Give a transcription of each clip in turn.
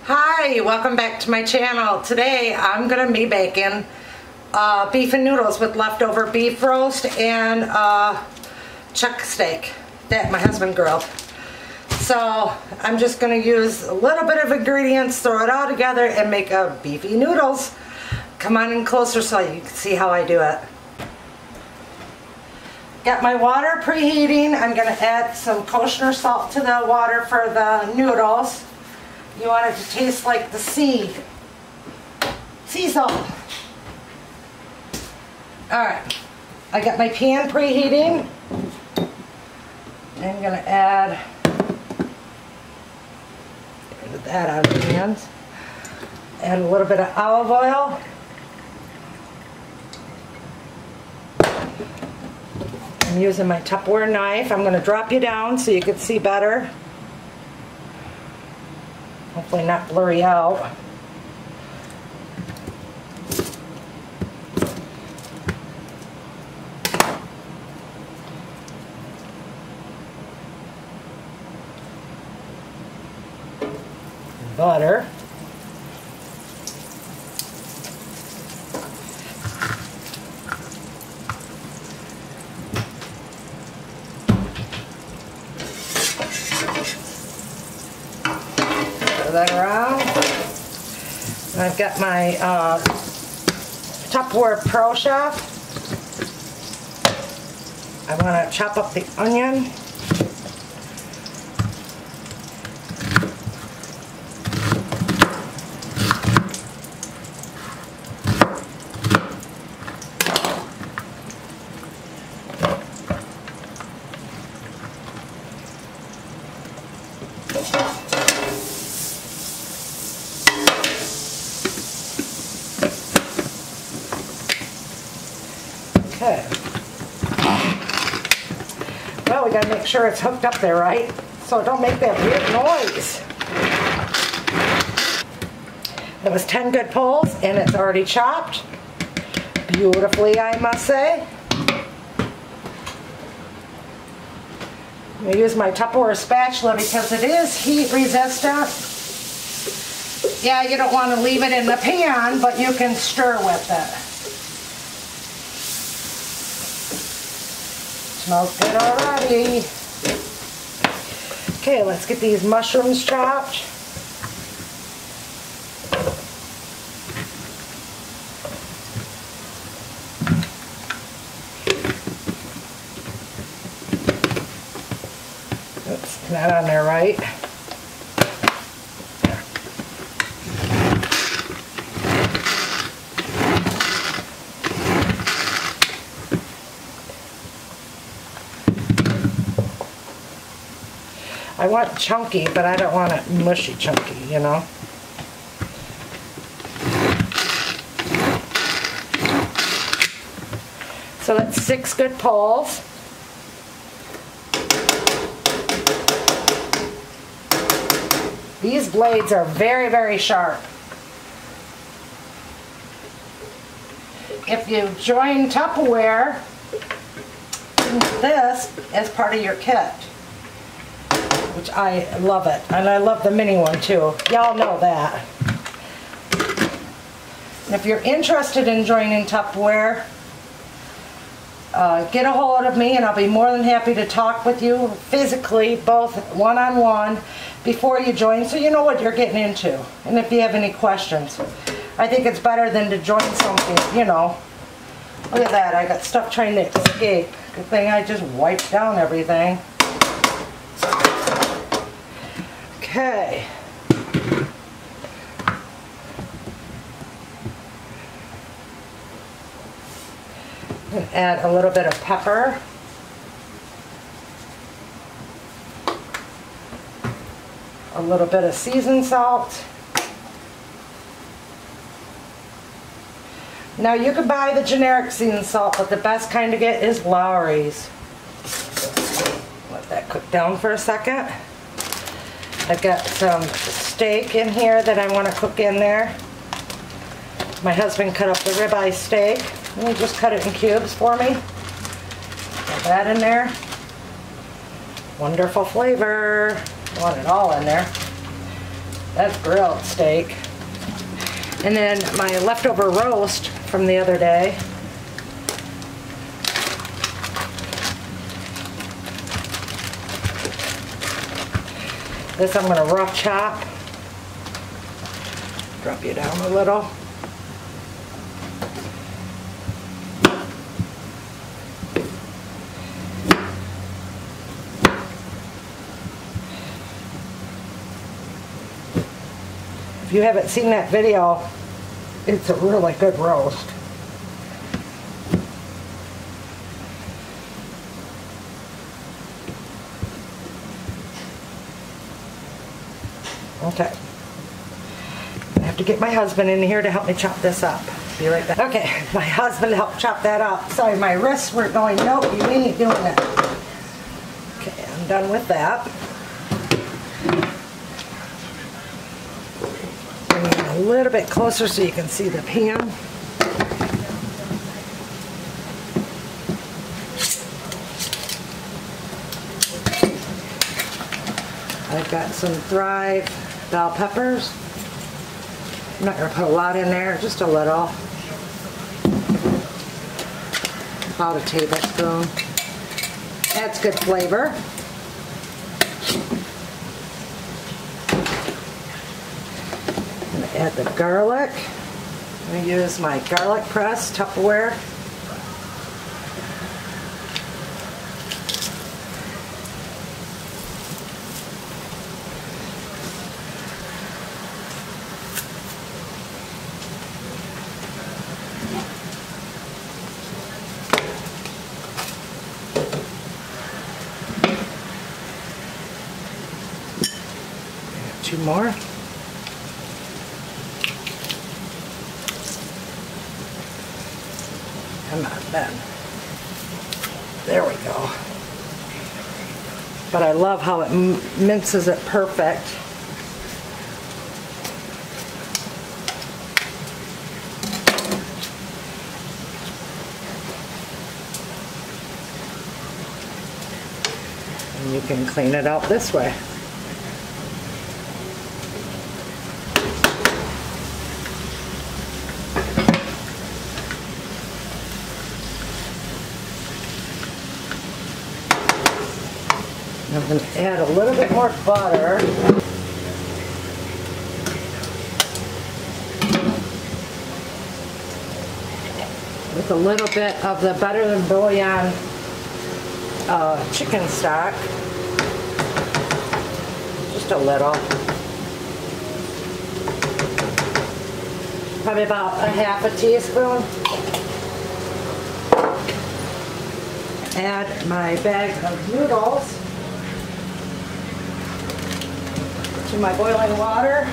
Hi, welcome back to my channel. Today I'm going to be making beef and noodles with leftover beef roast and chuck steak that my husband grilled. So I'm just going to use a little bit of ingredients, throw it all together and make a beefy noodles. Come on in closer so you can see how I do it. Got my water preheating. I'm going to add some kosher salt to the water for the noodles. You want it to taste like the sea salt. Alright, I got my pan preheating. I'm going to add that out of the hands. Add a little bit of olive oil. I'm using my Tupperware knife. I'm going to drop you down so you can see better. Hopefully not blurry out. Butter. That around. And I've got my Tupperware Pro Chef. I want to chop up the onion. Okay. Well, we gotta make sure it's hooked up there, right? So don't make that weird noise. That was 10 good pulls, and it's already chopped. Beautifully, I must say. I'm gonna use my Tupperware spatula because it is heat resistant. Yeah, you don't want to leave it in the pan, but you can stir with it. Smells good already. Okay, let's get these mushrooms chopped. Oops, not on there right. I want chunky, but I don't want it mushy chunky, you know. So that's 6 good pulls. These blades are very, very sharp. If you join Tupperware, this is part of your kit. Which I love it, and I love the mini one too. Y'all know that. And if you're interested in joining Tupperware, get a hold of me and I'll be more than happy to talk with you physically, both one-on-one, before you join, so you know what you're getting into. And if you have any questions, I think it's better than to join something, you know. Look at that, I got stuff trying to escape. Good thing I just wiped down everything. Okay. And add a little bit of pepper. A little bit of seasoned salt. Now you can buy the generic seasoned salt, but the best kind to get is Lawry's. Let that cook down for a second. I've got some steak in here that I want to cook in there. My husband cut up the ribeye steak. And he just cut it in cubes for me. Got that in there. Wonderful flavor. I want it all in there. That's grilled steak. And then my leftover roast from the other day. This I'm going to rough chop. Drop you down a little. If you haven't seen that video, it's a really good roast. Okay. I have to get my husband in here to help me chop this up. Be right back. Okay, my husband helped chop that up. Sorry, my wrists were going, nope, you ain't doing it. Okay, I'm done with that. Bring it a little bit closer so you can see the pan. I've got some Thrive bell peppers. I'm not going to put a lot in there, just a little. About a tablespoon. That's good flavor. I'm going to add the garlic. I'm going to use my garlic press Tupperware. Two more. Come on, Ben. There we go. But I love how it minces it perfect. And you can clean it out this way. I'm going to add a little bit more butter. With a little bit of the Better Than Bouillon chicken stock. Just a little. Probably about a half a teaspoon. Add my bag of noodles to my boiling water.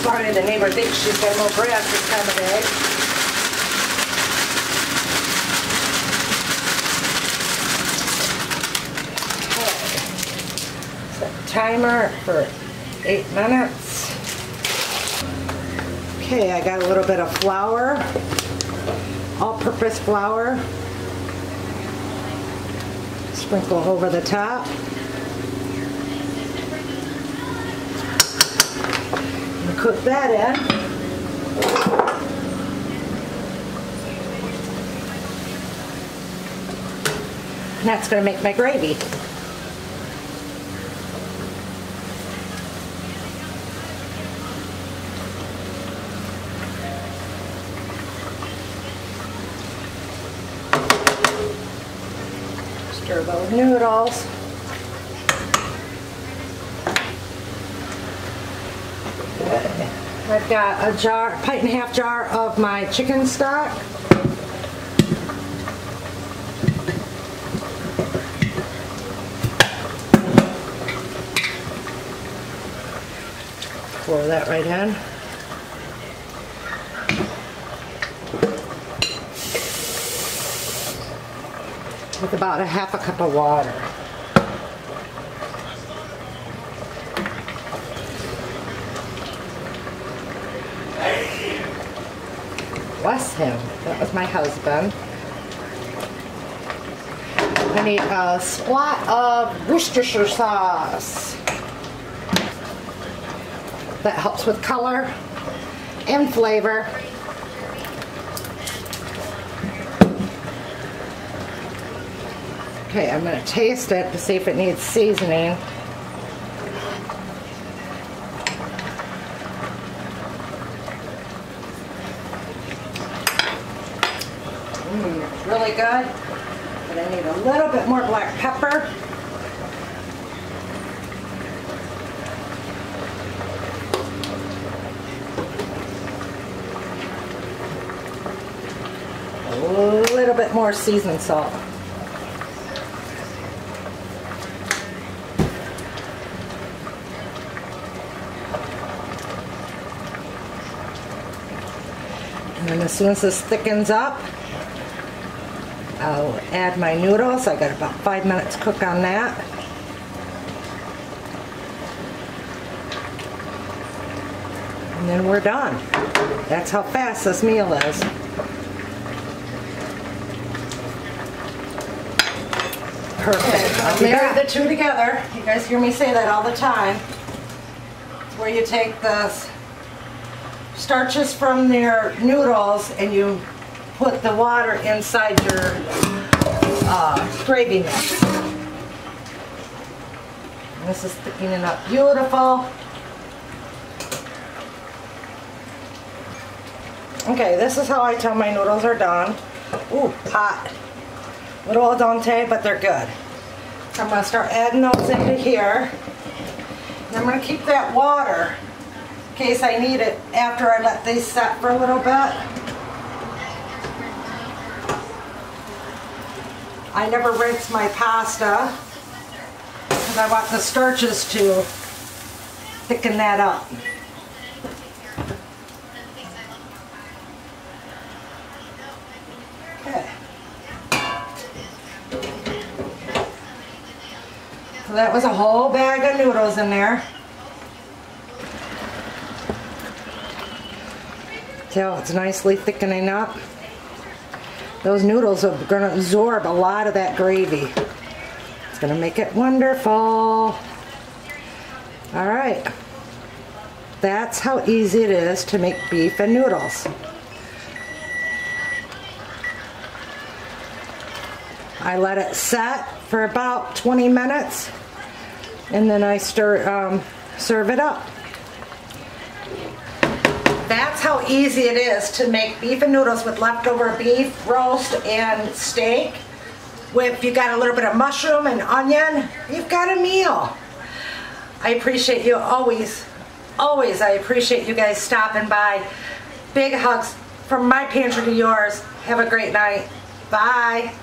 Sorry, the neighbor thinks she's got no grass this time of day. Okay. Set timer for 8 minutes. Okay, I got a little bit of flour. All-purpose flour. Sprinkle over the top. And cook that in. And that's going to make my gravy. Stir those noodles. Okay. I've got a jar, pint and a half jar of my chicken stock. Pour that right in. With about a half a cup of water. Bless him. That was my husband. I need a splat of Worcestershire sauce. That helps with color and flavor. Okay, I'm going to taste it to see if it needs seasoning. It's really good, but I need a little bit more black pepper. A little bit more seasoned salt. And then as soon as this thickens up, I'll add my noodles. I got about 5 minutes to cook on that. And then we're done. That's how fast this meal is. Perfect. I'll marry the two together. You guys hear me say that all the time. It's where you take the starches from your noodles and you put the water inside your gravy mix. And this is thickening up beautiful. Okay, this is how I tell my noodles are done. Ooh, hot. A little al dente, but they're good. So I'm going to start adding those into here. And I'm going to keep that water in case I need it after I let these set for a little bit. I never rinse my pasta because I want the starches to thicken that up. Okay. So that was a whole bag of noodles in there. See how it's nicely thickening up? Those noodles are going to absorb a lot of that gravy. It's going to make it wonderful. All right. That's how easy it is to make beef and noodles. I let it set for about 20 minutes and then I serve it up. That's how easy it is to make beef and noodles with leftover beef, roast, and steak. If you got a little bit of mushroom and onion, you've got a meal. I appreciate you always, I appreciate you guys stopping by. Big hugs from my pantry to yours. Have a great night. Bye.